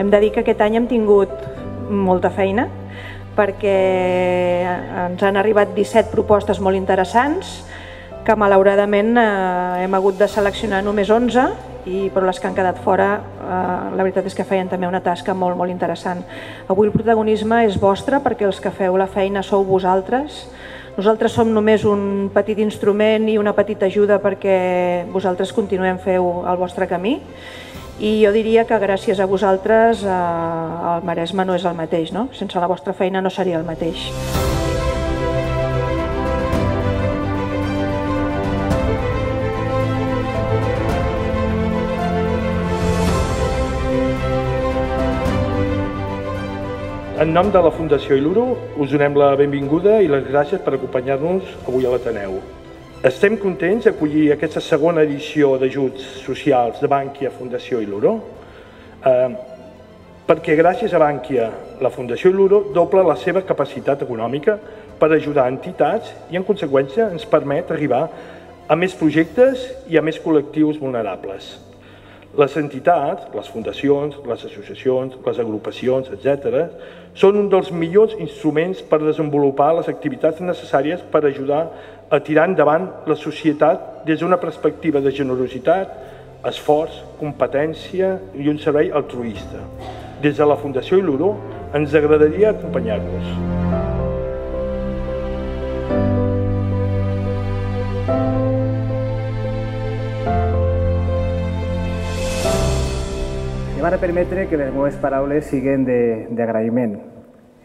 Hem de dir que aquest any hem tingut molta feina perquè ens han arribat 17 propostes molt interessants que malauradament hem hagut de seleccionar només 11, però les que han quedat fora la veritat és que feien també una tasca molt interessant. Avui el protagonisme és vostre perquè els que feu la feina sou vosaltres. Nosaltres som només un petit instrument i una petita ajuda perquè vosaltres continuem feu el vostre camí. I jo diria que gràcies a vosaltres el Maresme no és el mateix, no? Sense la vostra feina no seria el mateix. En nom de la Fundació Il·luro us donem la benvinguda i les gràcies per acompanyar-nos avui a l'Ateneu. Estem contents d'acollir aquesta segona edició d'ajuts socials de Bankia Fundació Il·luro perquè gràcies a Bankia la Fundació Il·luro dobla la seva capacitat econòmica per ajudar entitats i en conseqüència ens permet arribar a més projectes i a més col·lectius vulnerables. Les entitats, les fundacions, les associacions, les agrupacions, etc., són un dels millors instruments per desenvolupar les activitats necessàries per ajudar a tirar endavant la societat des d'una perspectiva de generositat, esforç, competència i un servei altruista. Des de la Fundació Il·luro ens agradaria acompanyar-vos. Em van permetre que les meves paraules siguin d'agraïment.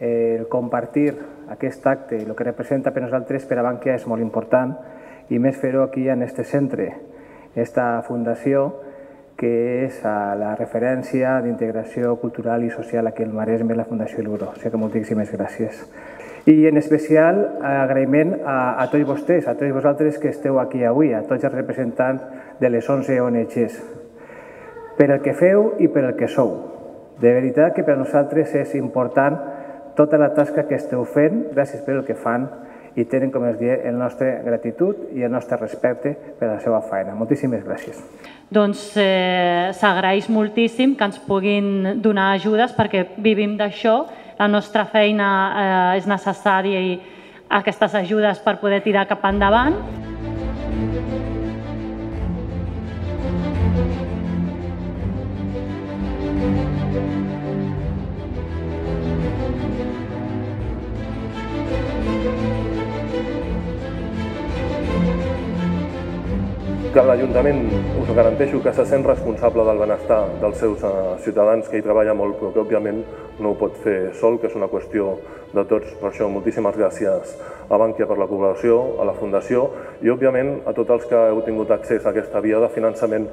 El compartir aquest acte i el que representa per nosaltres per a Bankia és molt important i més fer-ho aquí en aquest centre, aquesta fundació que és la referència d'integració cultural i social aquí al Maresme, la Fundació Il·luro. O sigui que moltíssimes gràcies. I en especial agraïment a tots vostès, a tots vosaltres que esteu aquí avui, a tots els representants de les 11 ONGs, per el que feu i per el que sou. De veritat que per a nosaltres és important tota la tasca que esteu fent, gràcies per el que fan i tenen, com els dic, el nostre gratitud i el nostre respecte per a la seva feina. Moltíssimes gràcies. Doncs s'agraeix moltíssim que ens puguin donar ajudes perquè vivim d'això. La nostra feina és necessària i aquestes ajudes per poder tirar cap endavant. Que l'Ajuntament us garanteixo que se sent responsable del benestar dels seus ciutadans, que hi treballa molt, però que òbviament no ho pot fer sol, que és una qüestió de tots. Per això, moltíssimes gràcies a Bankia per la col·laboració, a la Fundació i, òbviament, a tots els que heu tingut accés a aquesta via de finançament,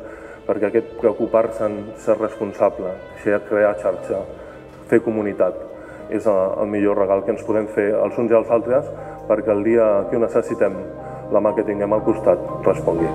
perquè aquest preocupar-se en ser responsable, crear xarxa, fer comunitat, és el millor regal que ens podem fer els uns i els altres perquè el dia que ho necessitem, la mà que tinguem al costat respongui.